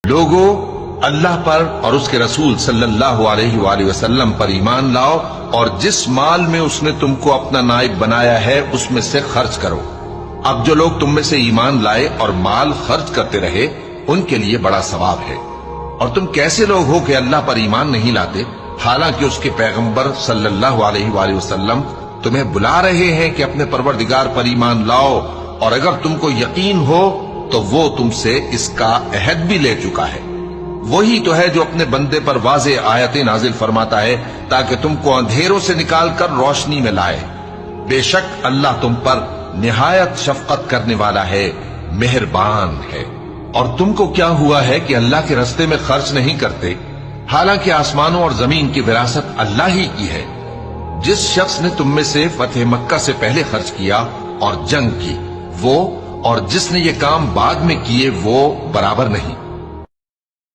لوگو اللہ پر اور اس کے رسول صلی اللہ علیہ وآلہ وسلم پر ایمان لاؤ اور جس مال میں اس نے تم کو اپنا نائب بنایا ہے اس میں سے خرچ کرو۔ اب جو لوگ تم میں سے ایمان لائے اور مال خرچ کرتے رہے ان کے لیے بڑا ثواب ہے۔ اور تم کیسے لوگ ہو کہ اللہ پر ایمان نہیں لاتے حالانکہ اس کے پیغمبر صلی اللہ علیہ وآلہ وسلم تمہیں بلا رہے ہیں کہ اپنے پروردگار پر ایمان لاؤ، اور اگر تم کو یقین ہو تو وہ تم سے اس کا عہد بھی لے چکا ہے۔ وہی تو ہے جو اپنے بندے پر واضح آیتیں نازل فرماتا ہے تاکہ تم کو اندھیروں سے نکال کر روشنی میں لائے۔ بے شک اللہ تم پر نہایت شفقت کرنے والا ہے، مہربان ہے۔ اور تم کو کیا ہوا ہے کہ اللہ کے رستے میں خرچ نہیں کرتے حالانکہ آسمانوں اور زمین کی وراثت اللہ ہی کی ہے؟ جس شخص نے تم میں سے فتح مکہ سے پہلے خرچ کیا اور جنگ کی، وہ اور جس نے یہ کام بعد میں کیے وہ برابر نہیں۔